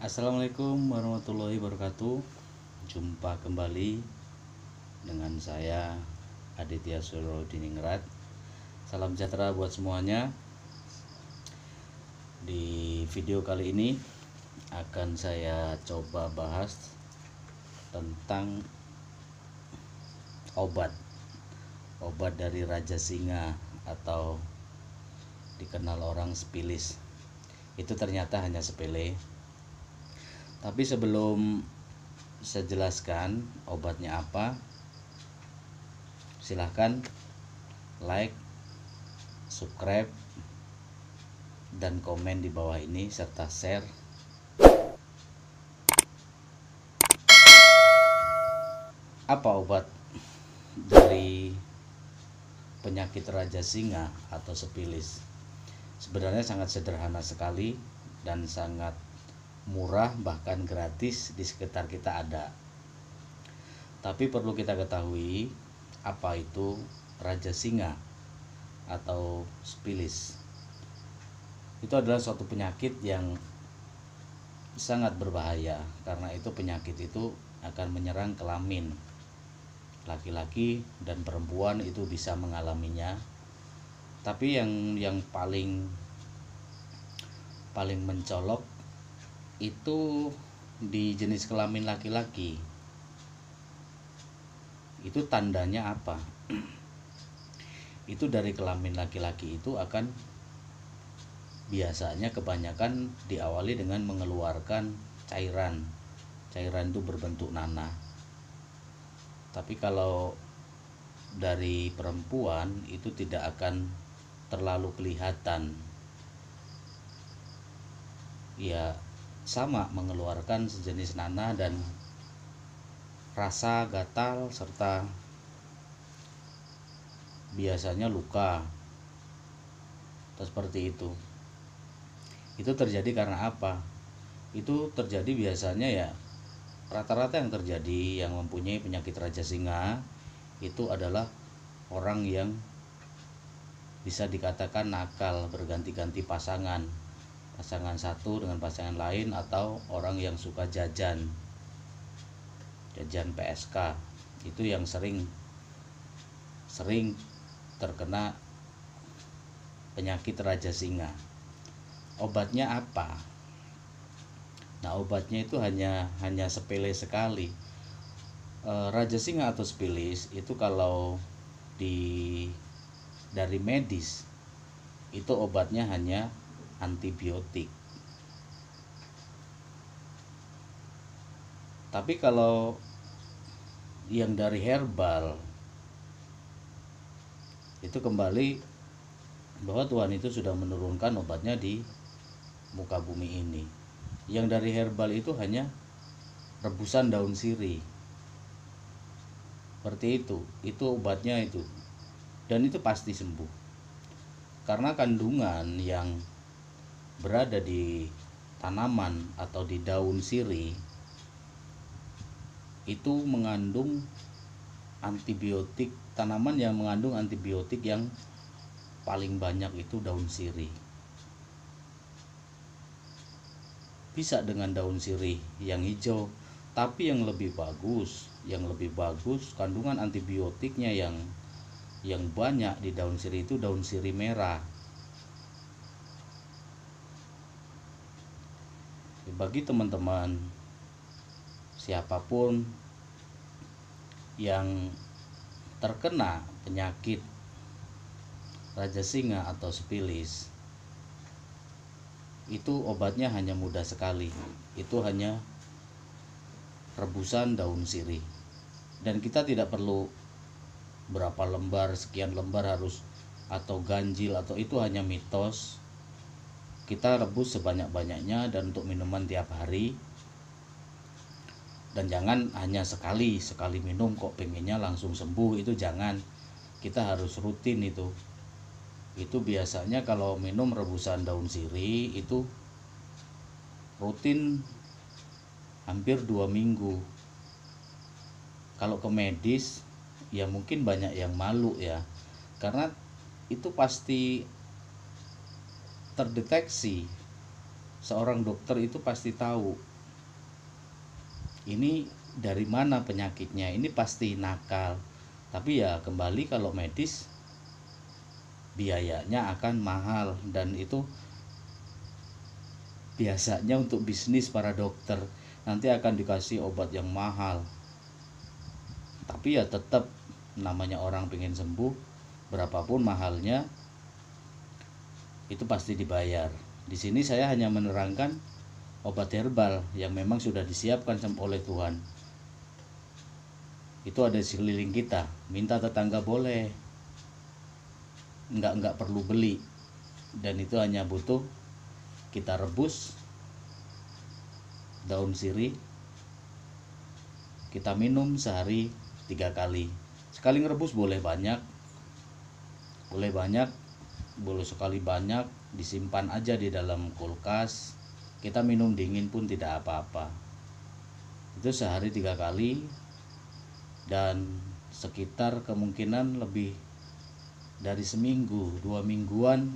Assalamualaikum warahmatullahi wabarakatuh. Jumpa kembali dengan saya Aditya Surodiningrat. Salam sejahtera buat semuanya. Di video kali ini akan saya coba bahas tentang obat dari Raja Singa atau dikenal orang sepilis. Itu ternyata hanya sepele. Tapi sebelum saya jelaskan obatnya apa, silahkan like, subscribe, dan komen di bawah ini serta share. Apa obat dari penyakit Raja Singa atau sepilis? Sebenarnya sangat sederhana sekali dan sangat murah, bahkan gratis, di sekitar kita ada. Tapi perlu kita ketahui apa itu Raja Singa atau sepilis. Itu adalah suatu penyakit yang sangat berbahaya, karena itu penyakit itu akan menyerang kelamin. Laki-laki dan perempuan itu bisa mengalaminya. Tapi yang paling mencolok itu di jenis kelamin laki-laki. Itu tandanya apa? Itu dari kelamin laki-laki itu akan biasanya kebanyakan diawali dengan mengeluarkan cairan itu berbentuk nanah. Tapi kalau dari perempuan itu tidak akan terlalu kelihatan, ya sama mengeluarkan sejenis nanah dan rasa gatal serta biasanya luka atau seperti itu. Itu terjadi karena apa? Itu terjadi biasanya ya, rata-rata yang terjadi yang mempunyai penyakit Raja Singa itu adalah orang yang bisa dikatakan nakal, berganti-ganti pasangan satu dengan pasangan lain, atau orang yang suka jajan PSK. Itu yang sering terkena penyakit Raja Singa. Obatnya apa? Nah, obatnya itu hanya sepele sekali. Raja Singa atau sepilis itu kalau dari medis itu obatnya hanya antibiotik. Tapi kalau yang dari herbal itu kembali bahwa Tuhan itu sudah menurunkan obatnya di muka bumi ini. Yang dari herbal itu hanya rebusan daun sirih. Seperti itu obatnya itu. Dan itu pasti sembuh. Karena kandungan yang berada di tanaman atau di daun sirih itu mengandung antibiotik. Tanaman yang mengandung antibiotik yang paling banyak itu daun sirih. Bisa dengan daun sirih yang hijau, tapi yang lebih bagus kandungan antibiotiknya yang banyak di daun sirih itu daun sirih merah. Bagi teman-teman siapapun yang terkena penyakit Raja Singa atau sepilis, itu obatnya hanya mudah sekali. Itu hanya rebusan daun sirih. Dan kita tidak perlu berapa lembar, sekian lembar harus, atau ganjil, atau itu hanya mitos. Kita rebus sebanyak-banyaknya dan untuk minuman tiap hari. Dan jangan hanya sekali minum kok pengennya langsung sembuh, itu jangan. Kita harus rutin itu. Itu biasanya kalau minum rebusan daun sirih itu rutin hampir 2 minggu. Kalau ke medis ya mungkin banyak yang malu ya, karena itu pasti terdeteksi. Seorang dokter itu pasti tahu ini dari mana penyakitnya, ini pasti nakal. Tapi ya kembali, kalau medis biayanya akan mahal, dan itu biasanya untuk bisnis para dokter, nanti akan dikasih obat yang mahal. Tapi ya tetap, namanya orang pengen sembuh, berapapun mahalnya itu pasti dibayar. Di sini saya hanya menerangkan obat herbal yang memang sudah disiapkan oleh Tuhan. Itu ada di sekeliling kita, minta tetangga boleh, nggak perlu beli, dan itu hanya butuh kita rebus daun sirih, kita minum sehari 3 kali. Sekali ngerebus boleh banyak, boleh sekali banyak, disimpan aja di dalam kulkas, kita minum dingin pun tidak apa-apa. Itu sehari 3 kali, dan sekitar kemungkinan lebih dari seminggu, 2 mingguan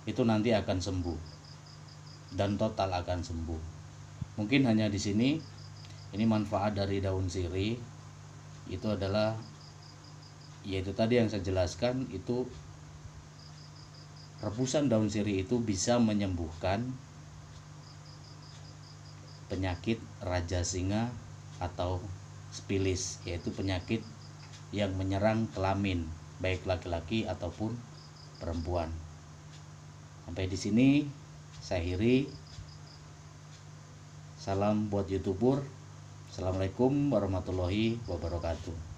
itu nanti akan sembuh, dan total akan sembuh. Mungkin hanya di sini, ini manfaat dari daun sirih itu adalah, yaitu tadi yang saya jelaskan, itu rebusan daun sirih itu bisa menyembuhkan penyakit raja singa atau spilis, yaitu penyakit yang menyerang kelamin, baik laki-laki ataupun perempuan. Sampai di sini saya akhiri. Salam buat YouTuber. Assalamualaikum warahmatullahi wabarakatuh.